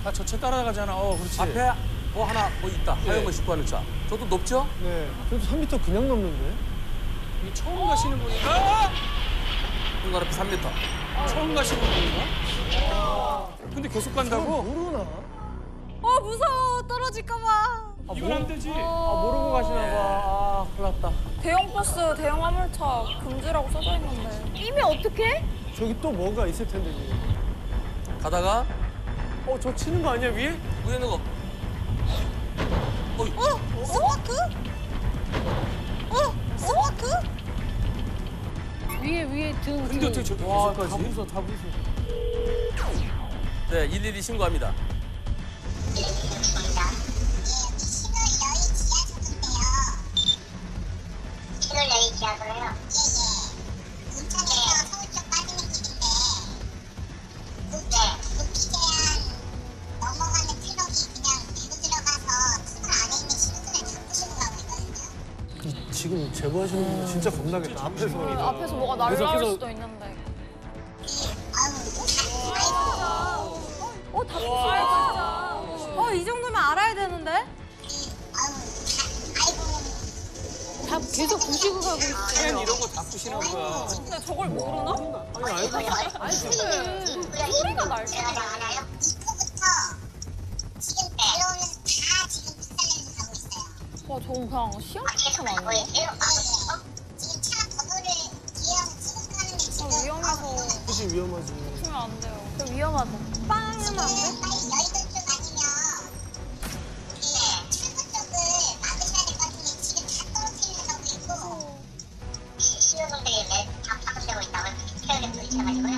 아, 저 차 따라가잖아. 그렇지. 앞에 하나 있다. 하얀 거 싣고 가는 차. 저도 높죠? 네. 그래도 3m 그냥 넘는데? 이 처음 가시는 분인가? 중간 앞에 3m. 처음 가시는 분인가? 근데 계속 간다고? 모르나? 무서워. 떨어질까 봐. 이건 안 되지. 모르고 가시나 봐. 큰일 났다. 대형 버스, 대형 화물차 금지라고 써져 있는데. 이미 어떡해? 저기 또 뭐가 있을 텐데. 가다가 저 치는 거 아니야, 위에? 위에 있는 거. 스파크? 스파크? 위에 등. 근데 어떻게 저기 와, 다 계속까지? 부숴, 다 부숴. 네, 112 신고합니다. 신월 여의 지하도로요. 인천에서 서울 쪽 빠지는 길인데, 국피제한 넘어가는 트럭이 그냥 밀고 들어가서 터널 안에 있는 신호등을 다 부수고 가고 있거든요. 지금 제보하시는 분 진짜 겁나겠다. 앞에서. 앞에서 뭐가 날라올 계속해서- 수도 있는데. 아유, 다 부수고. 이 정도면 알아야 되는데? 아이고. 다 계속 부시고 가고 있어. 펜 이런 거 다 부시는 거야. 근데 저걸 모르나? 소리가 날 때. 알아요? 입구부터 지금 들어오면서 다 지금 박살내면서 가고 있어요. 저건 그냥 시험처럼 안 돼. 보이세요? 지금 차 도로를 뒤에서 지금 가는데 지금 위험해서 혹시 위험하지. 치면 안 돼요. 위험하다. 빵 하면 안 돼? 빨리 여의도 쪽 아니면 출구 쪽을 막으셔야 될 것 같은데 지금 다 떨어뜨리는 가고 있고 신호등들이 다 파손되고 있다고 트럭에 부딪혀가지고요.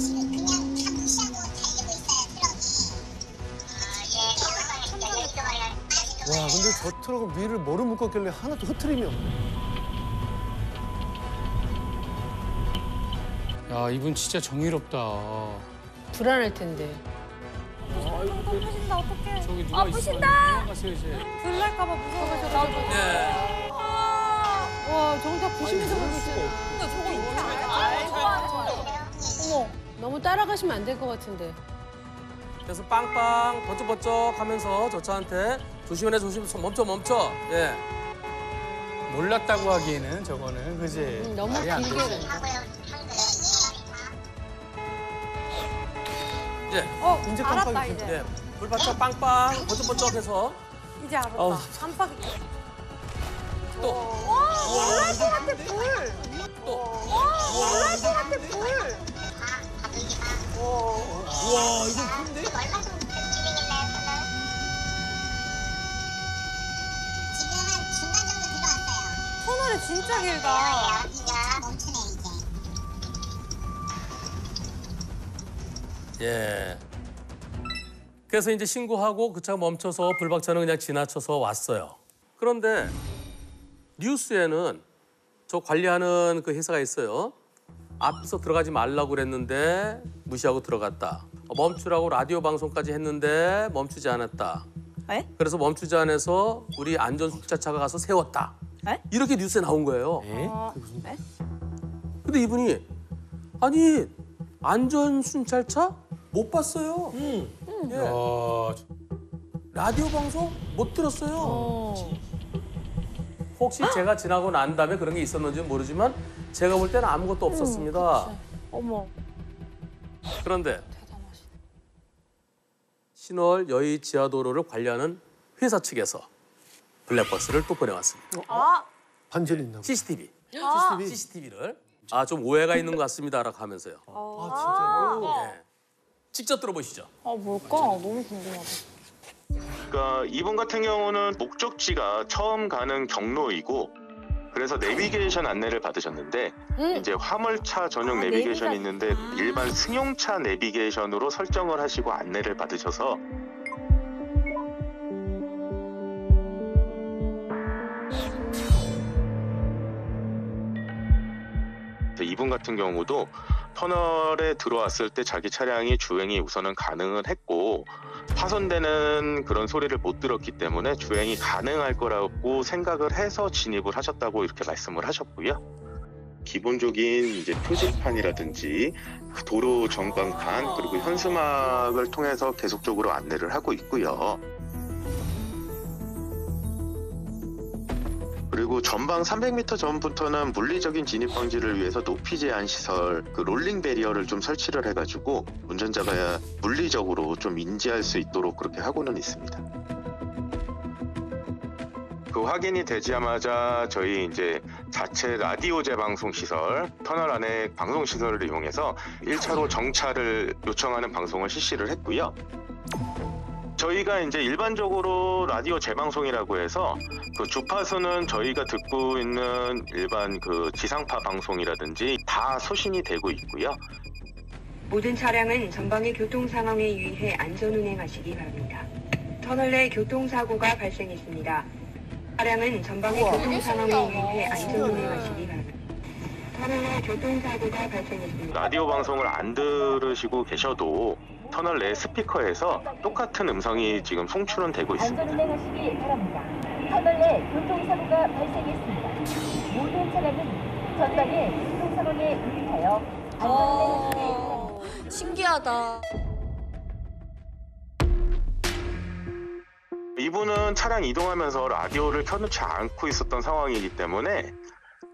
지금 그냥 다 무시하고 달리고 있어요, 트럭이. 서울방에 진짜 여의도 방향 빠지는 와, 근데 저 트럭은 위를 뭐로 묶었길래 하나도 흐트림이 없네. 야, 이분 진짜 정의롭다. 불안할 텐데. 부신다, 어떡해. 저기 누가 있으면 부신다! 도망갔어야지. 불날까봐 무서워서. 네. 와, 저거 다 부시면서 가고 있잖아. 근데 저걸 어떻게 알아? 어머. 너무 따라가시면 안 될 것 같은데. 그래서 빵빵 번쩍번쩍 하면서 저 차한테 조심해 멈춰. 예. 몰랐다고 하기에는 저거는, 그지? 너무 말이 안 길게. 되지. 예. 이제 알았다, 깜빡이 이제. 예. 불받쳐 빵빵 번쩍번쩍해서 이제 알았다. 깜빡이. 또. 놀랄 것 같아, 불. 또. 놀랄 것 같아, 불. 와, 이거 큰데? 얼마 정도 진행했나요, 터널? 지금 한 중간 정도 들어왔어요. 터널이 진짜 길다. 이제 멈추네, 이제. 예. 그래서 이제 신고하고 그 차가 멈춰서 불박차는 그냥 지나쳐서 왔어요. 그런데 뉴스에는 저 관리하는 그 회사가 있어요. 앞서 들어가지 말라고 그랬는데 무시하고 들어갔다. 멈추라고 라디오 방송까지 했는데 멈추지 않았다. 에? 그래서 멈추지 않아서 우리 안전순찰차가 가서 세웠다. 에? 이렇게 뉴스에 나온 거예요. 에? 근데 이분이 아니 안전순찰차 못 봤어요. 예. 야, 라디오 방송 못 들었어요. 혹시 제가 지나고 난 다음에 그런 게 있었는지는 모르지만 제가 볼 때는 아무것도 없었습니다. 어머. 그런데 신월 여의 지하도로를 관리하는 회사 측에서 블랙박스를 또 보내왔습니다. 반전이 있나 봐. CCTV. CCTV. CCTV를 좀 오해가 있는 것 같습니다라고 하면서요. 진짜로? 예. 직접 들어보시죠. 뭘까? 너무 궁금하다. 그러니까 이분 같은 경우는 목적지가 처음 가는 경로이고 그래서 내비게이션 안내를 받으셨는데 이제 화물차 전용 내비게이션이 있는데 일반 승용차 내비게이션으로 설정을 하시고 안내를 받으셔서 이분 같은 경우도 터널에 들어왔을 때 자기 차량이 주행이 우선은 가능은 했고 파손되는 그런 소리를 못 들었기 때문에 주행이 가능할 거라고 생각을 해서 진입을 하셨다고 이렇게 말씀을 하셨고요. 기본적인 이제 표지판이라든지 도로 전광판 그리고 현수막을 통해서 계속적으로 안내를 하고 있고요. 그리고 전방 300m 전부터는 물리적인 진입 방지를 위해서 높이 제한 시설, 그 롤링 베리어를 좀 설치를 해가지고 운전자가 물리적으로 좀 인지할 수 있도록 그렇게 하고는 있습니다. 그 확인이 되자마자 저희 이제 자체 라디오 재방송 시설, 터널 안에 방송 시설을 이용해서 1차로 정차를 요청하는 방송을 실시를 했고요. 저희가 이제 일반적으로 라디오 재방송이라고 해서 그 주파수는 저희가 듣고 있는 일반 그 지상파 방송이라든지 다 소신이 되고 있고요. 모든 차량은 전방의 교통 상황에 유의해 안전 운행하시기 바랍니다. 터널 내 교통사고가 발생했습니다. 차량은 전방의 교통 상황에 유의해 안전 운행하시기 바랍니다. 터널 내 교통사고가 발생했습니다. 라디오 방송을 안 들으시고 계셔도 터널 내 스피커에서 똑같은 음성이 지금 송출은 되고 있습니다. 안전 운행하시기 바랍니다. 터널 내 교통사고가 발생했습니다. 모든 차량은 전방의 교통 상황에 유의하여 안전 운행하시기 바랍니다. 신기하다. 이분은 차량 이동하면서 라디오를 켜놓지 않고 있었던 상황이기 때문에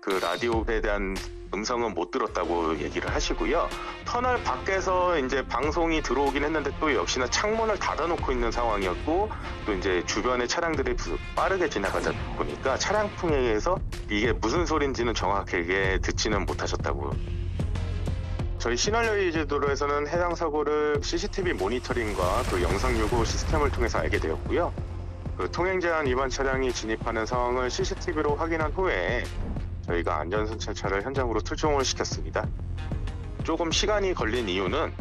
그 라디오에 대한 음성은 못 들었다고 얘기를 하시고요. 터널 밖에서 이제 방송이 들어오긴 했는데 또 역시나 창문을 닫아놓고 있는 상황이었고 또 이제 주변의 차량들이 빠르게 지나가다 보니까 차량풍에 의해서 이게 무슨 소린지는 정확하게 듣지는 못하셨다고. 저희 신월여의 제도로에서는 해당 사고를 CCTV 모니터링과 그 영상 요구 시스템을 통해서 알게 되었고요. 그 통행 제한 위반 차량이 진입하는 상황을 CCTV로 확인한 후에 저희가 안전순찰차를 현장으로 출동을 시켰습니다. 조금 시간이 걸린 이유는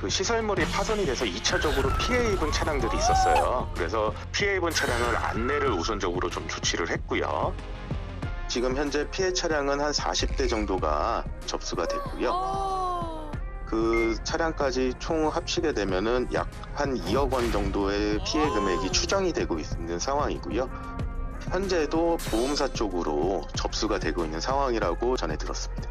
그 시설물이 파손이 돼서 2차적으로 피해 입은 차량들이 있었어요. 그래서 피해 입은 차량을 안내를 우선적으로 좀 조치를 했고요. 지금 현재 피해 차량은 한 40대 정도가 접수가 됐고요. 그 차량까지 총 합치게 되면은 약 한 2억 원 정도의 피해 금액이 추정이 되고 있는 상황이고요. 현재도 보험사 쪽으로 접수가 되고 있는 상황이라고 전해 들었습니다.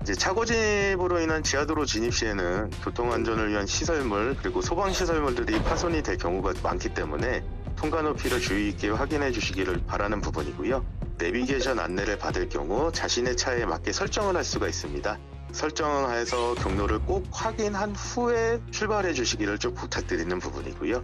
이제 차고 진입으로 인한 지하도로 진입 시에는 교통안전을 위한 시설물 그리고 소방시설물들이 파손이 될 경우가 많기 때문에 통과 높이를 주의 있게 확인해 주시기를 바라는 부분이고요. 내비게이션 안내를 받을 경우 자신의 차에 맞게 설정을 할 수가 있습니다. 설정해서 경로를 꼭 확인한 후에 출발해 주시기를 좀 부탁드리는 부분이고요.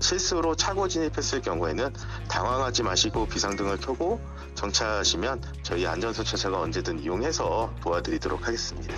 실수로 차고 진입했을 경우에는 당황하지 마시고 비상등을 켜고 정차하시면 저희 안전순찰차가 언제든 이용해서 도와드리도록 하겠습니다.